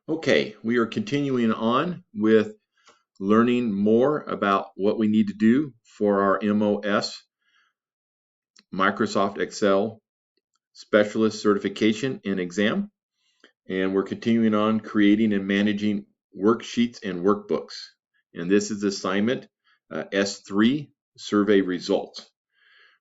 Okay, we are continuing on with learning more about what we need to do for our MOS Microsoft Excel Specialist Certification and Exam. And we're continuing on creating and managing worksheets and workbooks. And this is assignment S3 Survey Results.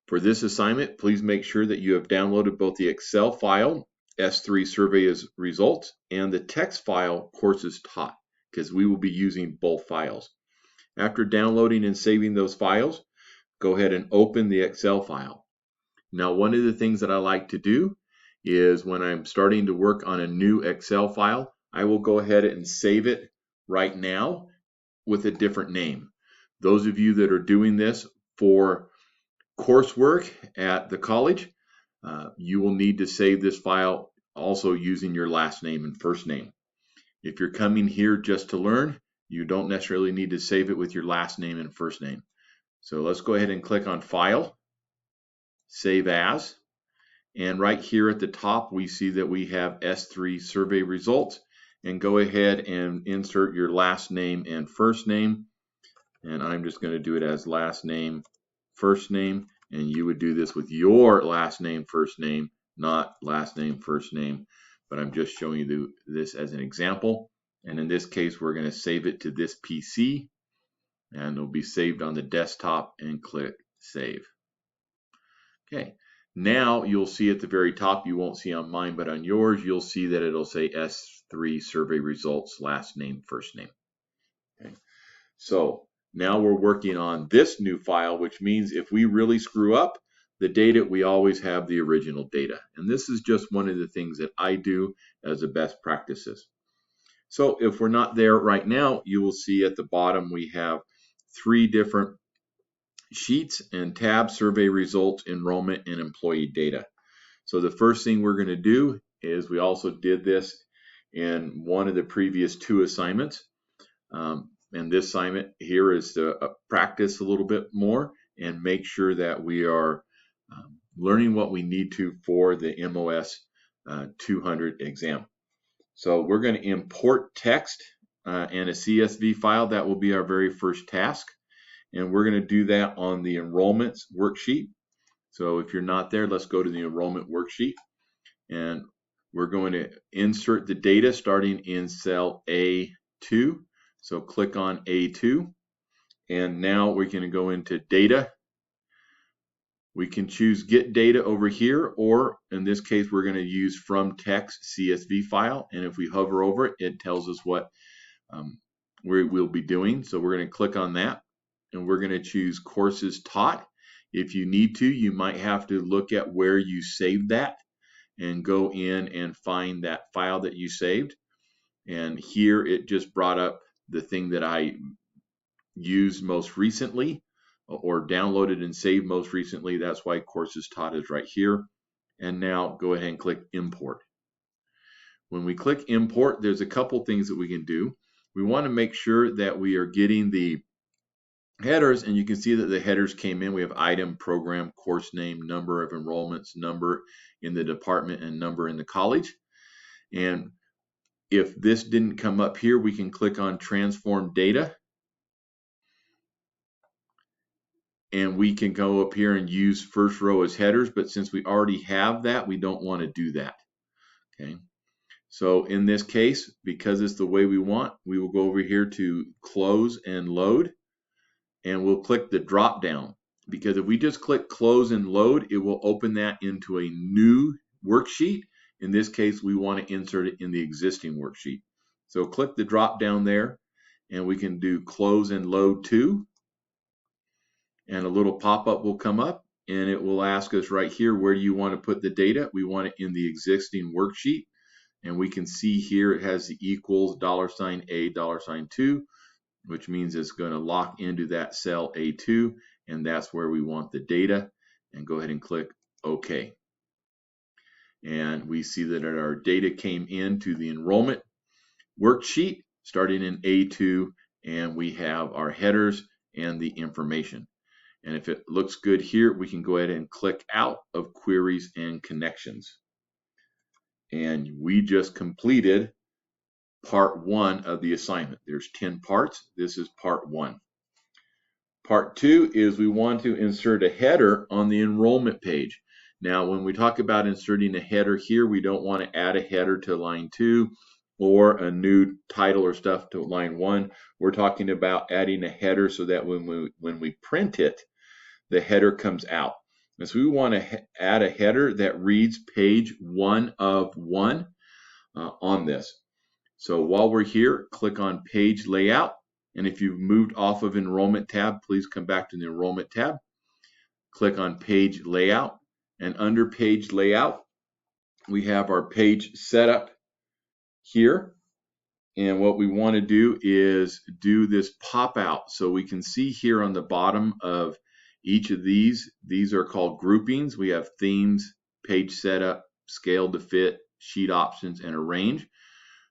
For this assignment, please make sure that you have downloaded both the Excel file, S3 Survey Results, and the text file, Courses Taught, because we will be using both files. After downloading and saving those files, go ahead and open the Excel file. Now, one of the things that I like to do is when I'm starting to work on a new Excel file, I will go ahead and save it right now with a different name. Those of you that are doing this for coursework at the college, you will need to save this file also using your last name and first name. If you're coming here just to learn, you don't necessarily need to save it with your last name and first name. So let's go ahead and click on File, Save As, and right here at the top we see that we have S3 Survey Results, and go ahead and insert your last name and first name, and I'm just going to do it as last name, first name, and you would do this with your last name, first name, not last name, first name, but I'm just showing you this as an example. And in this case, we're going to save it to this PC, and it'll be saved on the desktop, and click Save. Okay, now you'll see at the very top, you won't see on mine, but on yours, you'll see that it'll say S3 Survey Results, last name, first name. Okay, so now we're working on this new file, which means if we really screw up the data, we always have the original data. And this is just one of the things that I do as a best practices. So if we're not there right now, you will see at the bottom we have 3 different sheets and tabs: survey results, enrollment, and employee data. So the first thing we're going to do is, we also did this in one of the previous 2 assignments. And this assignment here is to practice a little bit more and make sure that we are learning what we need to for the MOS 200 exam. So we're going to import text and a CSV file. That will be our very first task. And we're going to do that on the enrollments worksheet. So if you're not there, let's go to the enrollment worksheet. And we're going to insert the data starting in cell A2. So click on A2. And now we're going to go into data. We can choose get data over here, or in this case, we're going to use from text CSV file. And if we hover over it, it tells us what we'll be doing. So we're going to click on that, and we're going to choose courses taught. If you need to, you might have to look at where you saved that and go in and find that file that you saved. And here it just brought up the thing that I used most recently, or downloaded and saved most recently. That's why courses taught is right here. And now go ahead and click import. When we click import, there's a couple things that we can do. We want to make sure that we are getting the headers, and you can see that the headers came in. We have item, program, course name, number of enrollments, number in the department, and number in the college. And if this didn't come up here, we can click on transform data, and we can go up here and use first row as headers, but since we already have that, we don't want to do that. Okay, so in this case, because it's the way we want, we will go over here to close and load, and we'll click the drop down, because if we just click close and load, it will open that into a new worksheet. In this case, we want to insert it in the existing worksheet. So click the drop down there, and we can do close and load to, and a little pop-up will come up, and it will ask us right here, where do you want to put the data? We want it in the existing worksheet, and we can see here it has the equals $A $2, which means it's going to lock into that cell A2, and that's where we want the data. And go ahead and click OK. And we see that our data came into the enrollment worksheet starting in A2, and we have our headers and the information. And if it looks good here, we can go ahead and click out of queries and connections. And we just completed part 1 of the assignment. There's 10 parts. This is part 1. Part 2 is we want to insert a header on the enrollment page. Now, when we talk about inserting a header here, we don't want to add a header to line 2 or a new title or stuff to line 1. We're talking about adding a header so that when we print it, the header comes out. And so we want to add a header that reads page 1 of 1 on this. So while we're here, click on Page Layout. And if you've moved off of Enrollment tab, please come back to the Enrollment tab. Click on Page Layout. And under Page Layout, we have our page setup here. And what we want to do is do this pop out. So we can see here on the bottom of each of these are called groupings. We have themes, page setup, scale to fit, sheet options, and arrange.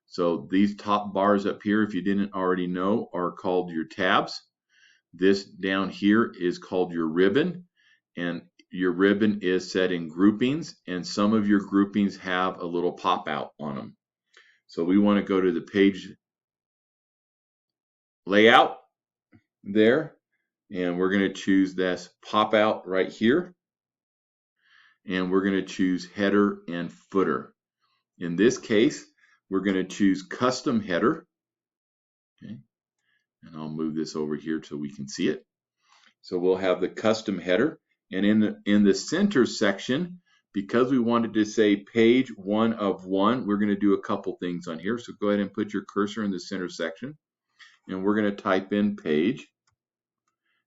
So these top bars up here, if you didn't already know, are called your tabs. This down here is called your ribbon, and your ribbon is set in groupings, and some of your groupings have a little pop out on them. So we want to go to the page layout there, and we're going to choose this pop out right here, and we're going to choose header and footer. In this case, we're going to choose custom header. Okay. And I'll move this over here so we can see it. So we'll have the custom header, and in the center section, because we wanted to say page 1 of 1, we're going to do a couple things on here. So go ahead and put your cursor in the center section, and we're going to type in page,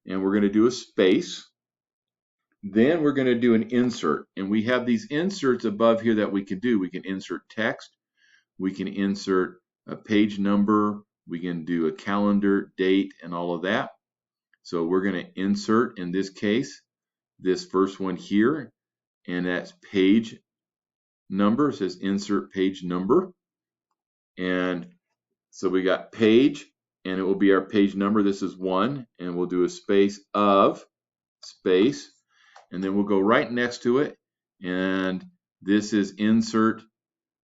and we're going to do a space. Then we're going to do an insert, and we have these inserts above here that we can do. We can insert text, we can insert a page number, we can do a calendar, date, and all of that. So we're going to insert, in this case, this first one here, and that's page number. It says insert page number. And so we got page, and it will be our page number. This is 1, and we'll do a space of, space, and then we'll go right next to it, and this is insert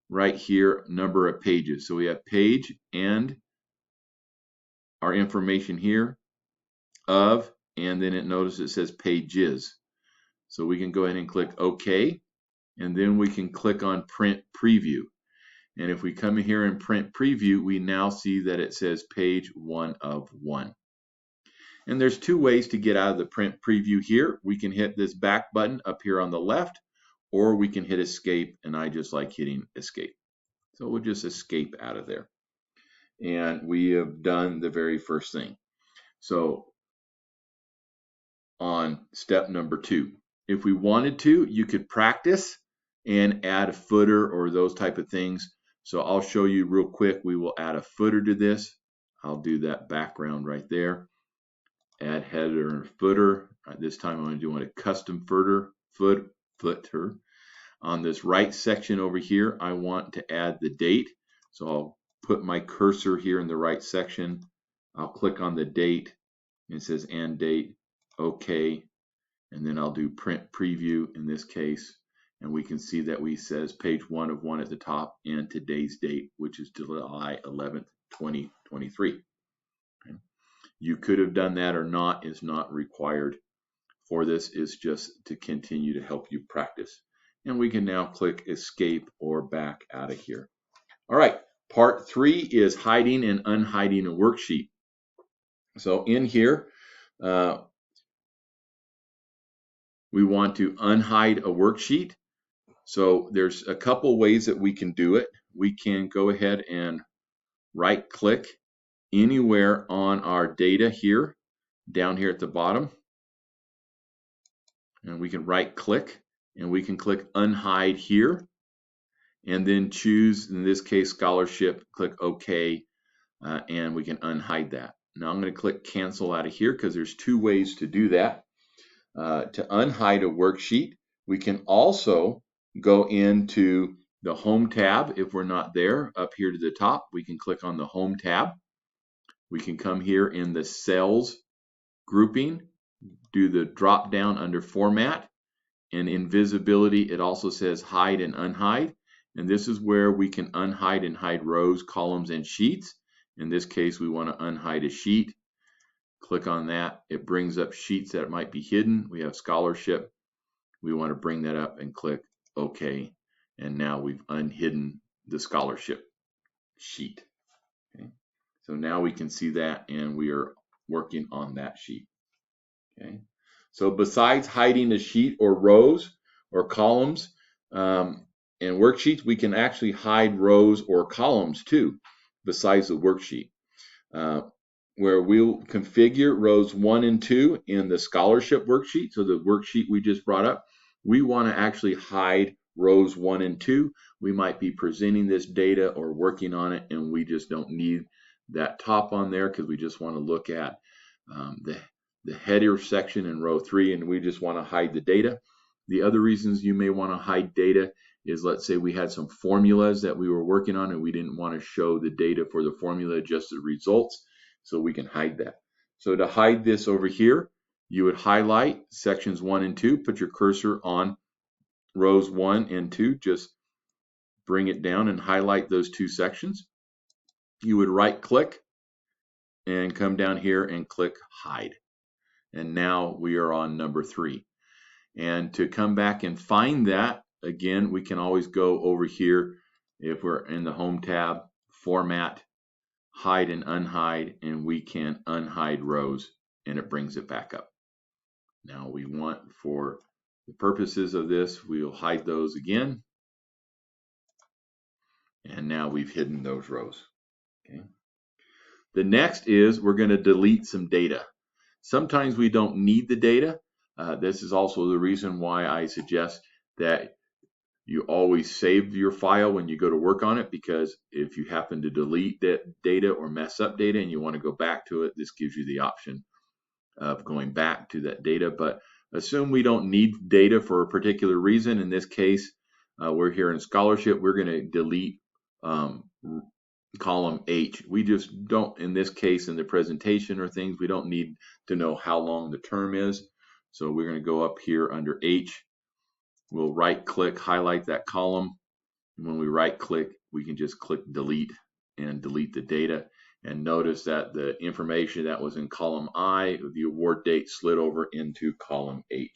right here, number of pages. So we have page and our information here of, and then notice it says pages. So we can go ahead and click OK, and then we can click on Print Preview. And if we come in here and Print Preview, we now see that it says page 1 of 1. And there's 2 ways to get out of the Print Preview here. We can hit this back button up here on the left, or we can hit Escape, and I just like hitting Escape. So we'll just escape out of there. And we have done the very first thing. So on step number 2, if we wanted to, you could practice and add a footer or those type of things. So I'll show you real quick. We will add a footer to this. I'll do that background right there. Add header and footer. This time I'm going to do a custom footer. On this right section over here, I want to add the date. So I'll put my cursor here in the right section. I'll click on the date. It says and date. OK. And then I'll do Print Preview in this case. And we can see that we says page 1 of 1 at the top and today's date, which is July 11th, 2023. Okay. You could have done that or not, is not required for this. Is just to continue to help you practice. And we can now click Escape or back out of here. All right, part 3 is hiding and unhiding a worksheet. So in here, we want to unhide a worksheet. So there's a couple ways that we can do it. We can go ahead and right click anywhere on our data here, down here at the bottom. And we can right click and we can click unhide here. And then choose, in this case, scholarship, click OK, and we can unhide that. Now I'm going to click cancel out of here because there's 2 ways to do that. To unhide a worksheet, we can also go into the Home tab. If we're not there, up here to the top, we can click on the Home tab. We can come here in the Cells grouping, do the drop down under Format, and in Visibility, it also says Hide and Unhide. And this is where we can unhide and hide rows, columns, and sheets. In this case, we want to unhide a sheet. Click on that. It brings up sheets that might be hidden. We have scholarship. We want to bring that up and click OK. And now we've unhidden the scholarship sheet. Okay. So now we can see that, and we are working on that sheet. Okay. So besides hiding a sheet or rows or columns and worksheets, we can actually hide rows or columns too, besides the worksheet. Where we'll configure rows 1 and 2 in the scholarship worksheet, so the worksheet we just brought up, we want to actually hide rows 1 and 2. We might be presenting this data or working on it, and we just don't need that top on there because we just want to look at the header section in row 3, and we just want to hide the data. The other reasons you may want to hide data is, let's say we had some formulas that we were working on and we didn't want to show the data for the formula, just the results. So we can hide that. So to hide this over here, you would highlight sections 1 and 2, put your cursor on rows 1 and 2, just bring it down and highlight those two sections. You would right click and come down here and click hide. And now we are on number 3. And to come back and find that, again, we can always go over here if we're in the home tab, format, hide and unhide, and we can unhide rows, and it brings it back up. Now we want, for the purposes of this, we'll hide those again, and now we've hidden those rows. Okay. The next is we're going to delete some data. Sometimes we don't need the data. This is also the reason why I suggest that you always save your file when you go to work on it, because if you happen to delete that data or mess up data and you want to go back to it, this gives you the option of going back to that data. But assume we don't need data for a particular reason. In this case, we're here in scholarship. We're going to delete column H. We just don't, in this case, in the presentation or things, we don't need to know how long the term is. So we're going to go up here under H. We'll right click, highlight that column. And when we right click, we can just click delete and delete the data. And notice that the information that was in column I, the award date, slid over into column H.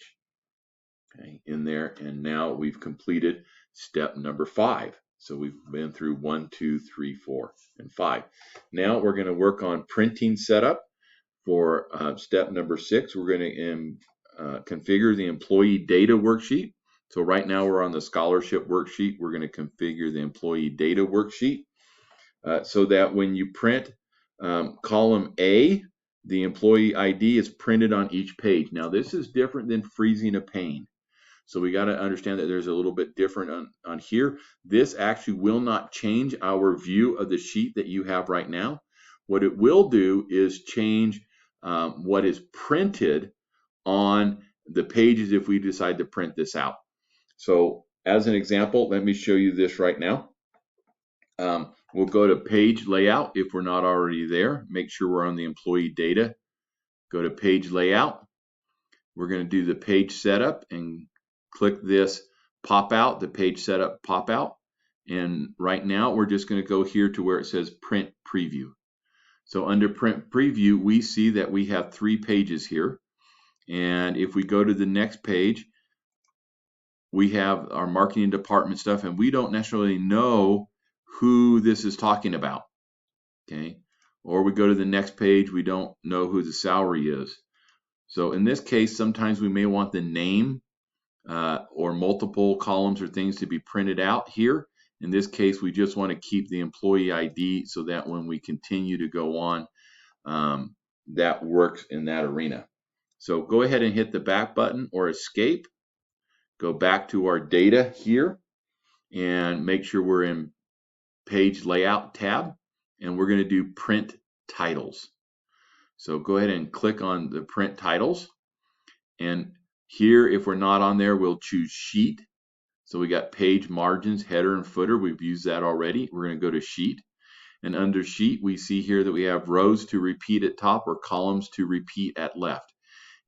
Okay, in there. And now we've completed step number 5. So we've been through 1, 2, 3, 4, and 5. Now we're going to work on printing setup for step number 6. We're going to configure the employee data worksheet. So right now we're on the scholarship worksheet. We're going to configure the employee data worksheet so that when you print column A, the employee ID is printed on each page. Now this is different than freezing a pane. So we got to understand that there's a little bit different on here. This actually will not change our view of the sheet that you have right now. What it will do is change what is printed on the pages if we decide to print this out. So as an example, let me show you this right now. We'll go to page layout if we're not already there. Make sure we're on the employee data. Go to page layout. We're going to do the page setup and click this pop out, the page setup pop out. And right now we're just going to go here to where it says print preview. So under print preview, we see that we have 3 pages here. And if we go to the next page, we have our marketing department stuff, and we don't necessarily know who this is talking about. Okay. Or we go to the next page, we don't know who the salary is. So in this case, sometimes we may want the name or multiple columns or things to be printed out here. In this case, we just want to keep the employee ID so that when we continue to go on, that works in that arena. So go ahead and hit the back button or escape. Go back to our data here and make sure we're in page layout tab, and we're going to do print titles. So go ahead and click on the print titles, and here, if we're not on there, we'll choose sheet. So we got page margins, header and footer. We've used that already. We're going to go to sheet, and under sheet we see here that we have rows to repeat at top or columns to repeat at left,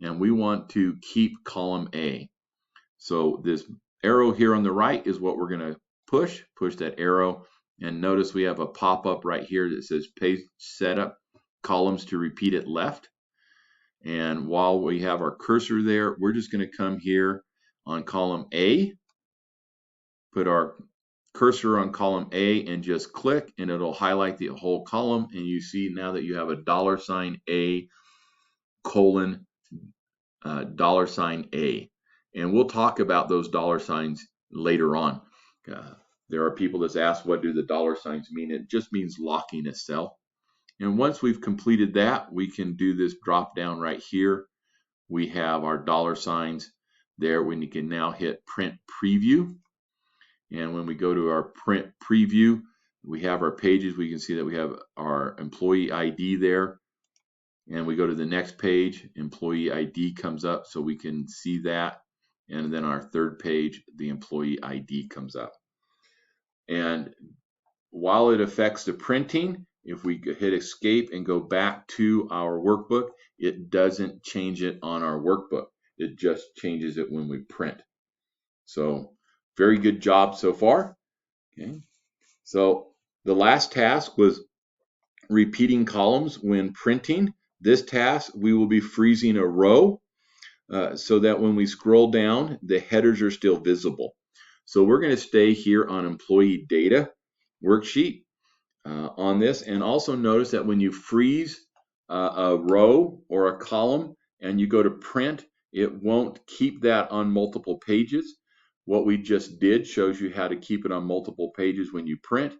and we want to keep column A. So this arrow here on the right is what we're going to push that arrow, and notice we have a pop-up right here that says page setup, columns to repeat it left. And while we have our cursor there, we're just going to come here on column A, put our cursor on column A and just click, and it'll highlight the whole column. And you see now that you have a $A colon $A. And we'll talk about those dollar signs later on. There are people that ask, what do the dollar signs mean? It just means locking a cell. And once we've completed that, we can do this drop down right here. We have our dollar signs there when you can now hit print preview. And when we go to our print preview, we have our pages. We can see that we have our employee ID there. And we go to the next page, employee ID comes up, so we can see that. And then our third page, the employee ID comes up. And while it affects the printing, if we hit escape and go back to our workbook, it doesn't change it on our workbook. It just changes it when we print. So very good job so far. Okay. So the last task was repeating columns when printing. This task, we will be freezing a row so that when we scroll down, the headers are still visible. So we're going to stay here on employee data worksheet on this. And also notice that when you freeze a row or a column and you go to print, it won't keep that on multiple pages. What we just did shows you how to keep it on multiple pages when you print.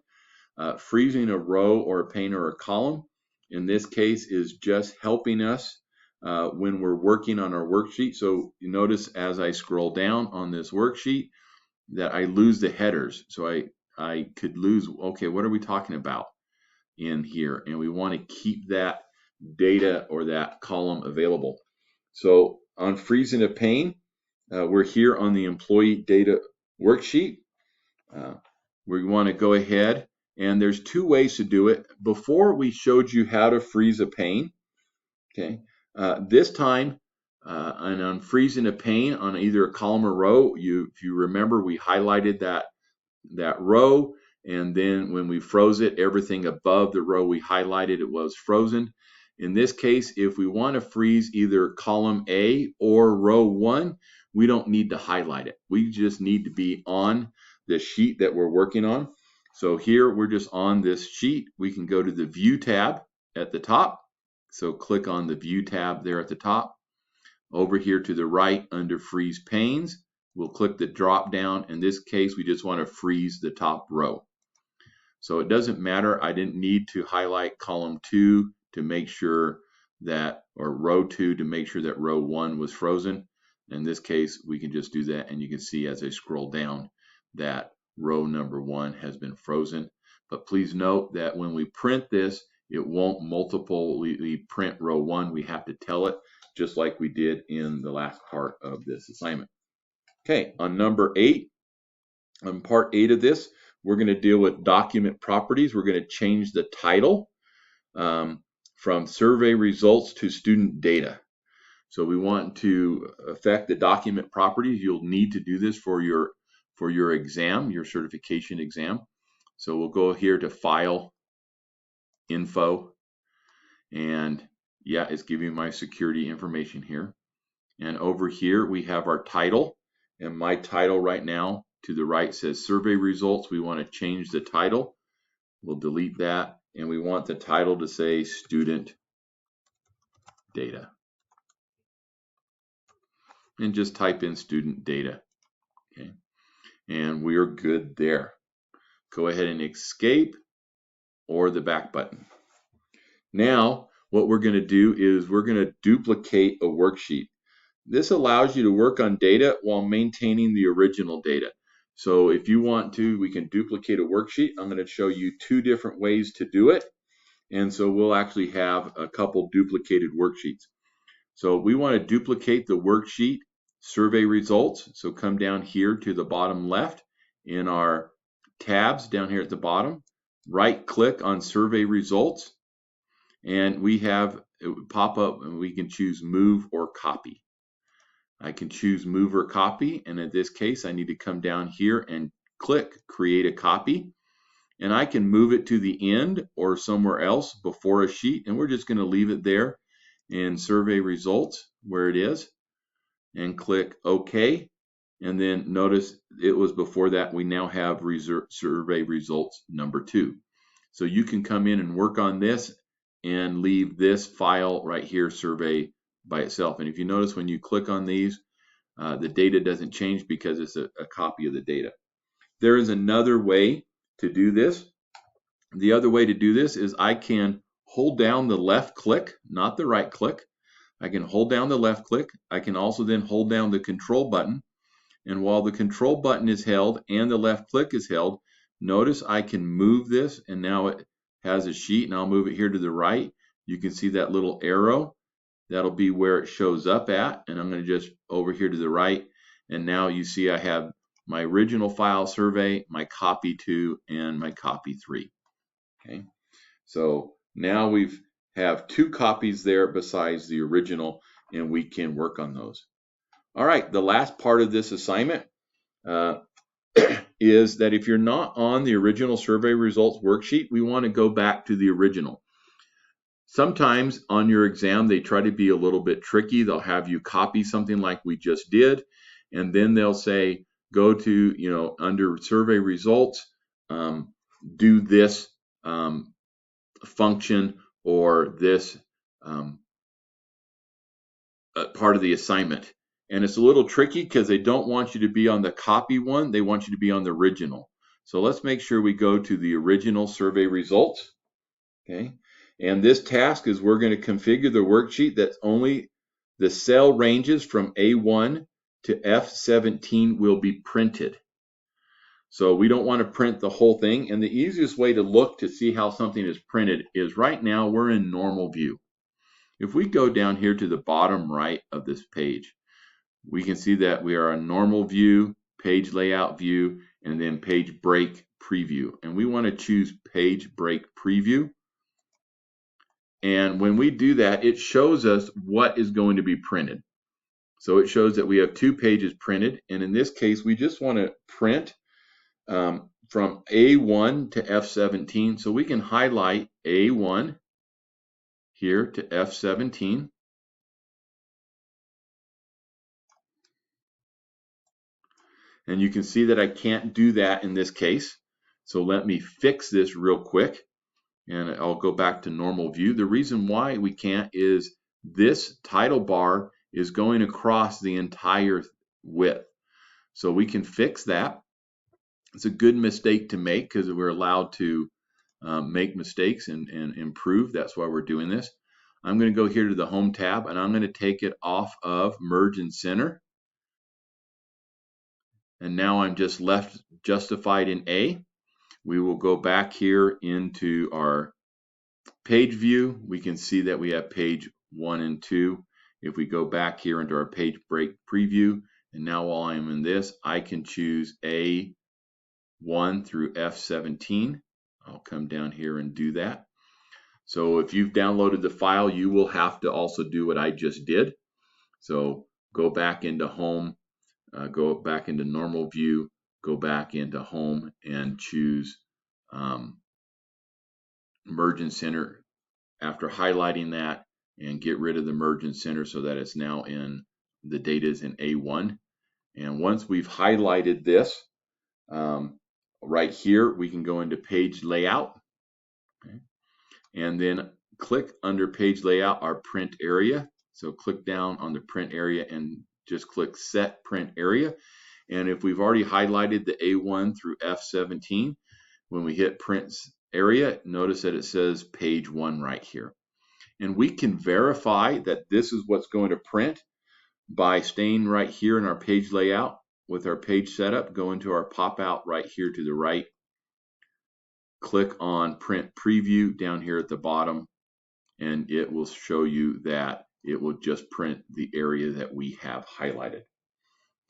Freezing a row or a pane or a column, in this case, is just helping us when we're working on our worksheet. So you notice as I scroll down on this worksheet that I lose the headers. So I could lose, okay, what are we talking about in here? And we want to keep that data or that column available. So on freezing a pane, we're here on the employee data worksheet. We want to go ahead, and there's two ways to do it. Before we showed you how to freeze a pane. Okay, this time, and on freezing a pane on either a column or row, if you remember, we highlighted that row, and then when we froze it, everything above the row we highlighted, it was frozen. In this case, if we want to freeze either column A or row 1, we don't need to highlight it. We just need to be on the sheet that we're working on. So here we're just on this sheet. We can go to the View tab at the top. So click on the View tab there at the top. Over here to the right under Freeze Panes, we'll click the drop down. In this case, we just want to freeze the top row. So it doesn't matter. I didn't need to highlight column 2 to make sure that, or row 2 to make sure that row 1 was frozen. In this case, we can just do that, and you can see as I scroll down that row number 1 has been frozen. But please note that when we print this, it won't multiply print row 1. We have to tell it, just like we did in the last part of this assignment. Okay, on number 8, on part 8 of this, we're going to deal with document properties. We're going to change the title from survey results to student data. So we want to affect the document properties. You'll need to do this for your exam, your certification exam. So we'll go here to File, Info, and yeah, it's giving my security information here. And over here we have our title, and my title right now to the right says Survey Results. We want to change the title. We'll delete that, and we want the title to say Student Data. And just type in student data. Okay, and we are good there. Go ahead and escape or the back button. Now what we're going to do is we're going to duplicate a worksheet. This allows you to work on data while maintaining the original data. So if you want to, we can duplicate a worksheet. I'm going to show you 2 different ways to do it, and so we'll actually have a couple duplicated worksheets. So we want to duplicate the worksheet survey results. So come down here to the bottom left in our tabs down here at the bottom, right click on survey results, and we have it would pop up, and we can choose move or copy. I can choose move or copy, and in this case I need to come down here and click create a copy, and I can move it to the end or somewhere else before a sheet, and we're just going to leave it there in survey results where it is, and click OK. And then notice it was before that. We now have survey results number 2. So you can come in and work on this and leave this file right here, survey, by itself. And if you notice when you click on these, the data doesn't change because it's a copy of the data. There is another way to do this. The other way to do this is I can hold down the left click, not the right click. I can hold down the left click. I can also then hold down the control button. And while the control button is held and the left click is held, notice I can move this, and now it has a sheet, and I'll move it here to the right. You can see that little arrow. That'll be where it shows up at, and I'm going to just over here to the right, and now you see I have my original file survey, my copy 2, and my copy 3. Okay, so now we have 2 copies there besides the original, and we can work on those. All right, the last part of this assignment is that if you're not on the original survey results worksheet, we want to go back to the original. Sometimes on your exam, they try to be a little bit tricky. They'll have you copy something like we just did, and then they'll say, go to, under survey results, do this function or this part of the assignment. And it's a little tricky because they don't want you to be on the copy one. They want you to be on the original. So let's make sure we go to the original survey results. Okay. And this task is we're going to configure the worksheet that's only the cell ranges from A1 to F17 will be printed. So we don't want to print the whole thing. And the easiest way to look to see how something is printed is right now we're in normal view. If we go down here to the bottom right of this page, we can see that we are on normal view, page layout view, and then page break preview. And we want to choose page break preview. And when we do that, it shows us what is going to be printed. So it shows that we have 2 pages printed. And in this case, we just want to print from A1 to F17. So we can highlight A1 here to F17. And you can see that I can't do that in this case. So let me fix this real quick. And I'll go back to normal view. The reason why we can't is this title bar is going across the entire width. So we can fix that. It's a good mistake to make because we're allowed to make mistakes and improve. That's why we're doing this. I'm going to go here to the Home tab, and I'm going to take it off of Merge and Center. And now I'm just left justified in A. We will go back here into our page view. We can see that we have page 1 and 2. If we go back here into our page break preview, and now while I'm in this, I can choose A1 through F17. I'll come down here and do that. So if you've downloaded the file, you will have to also do what I just did. So go back into Home, go back into normal view, go back into Home, and choose Merge and Center after highlighting that, and get rid of the Merge and Center so that it's now in the data is in A1. And once we've highlighted this right here, we can go into page layout, okay, and then click under page layout our print area. So click down on the print area and just click set print area. And if we've already highlighted the A1 through F17, when we hit print area, notice that it says page 1 right here. And we can verify that this is what's going to print by staying right here in our page layout with our page setup. Go into our pop out right here to the right. Click on print preview down here at the bottom, and it will show you that it will just print the area that we have highlighted.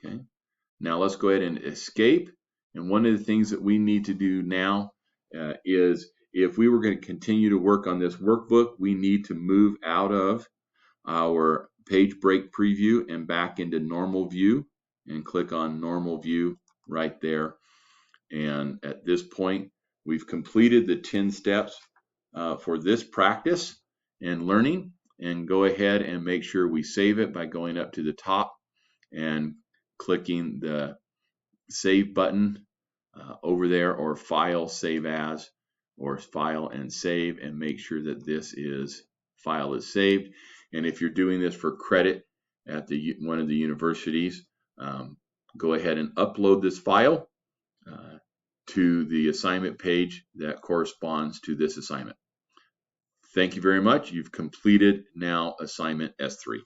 Okay. Now let's go ahead and escape. And one of the things that we need to do now is if we were going to continue to work on this workbook, we need to move out of our page break preview and back into normal view, and click on normal view right there. And at this point, we've completed the 10 steps for this practice and learning. And go ahead and make sure we save it by going up to the top and clicking the save button over there, or file, save as, or file and save, and make sure that this file is saved. And if you're doing this for credit at one of the universities, go ahead and upload this file to the assignment page that corresponds to this assignment. Thank you very much. You've completed now assignment S3.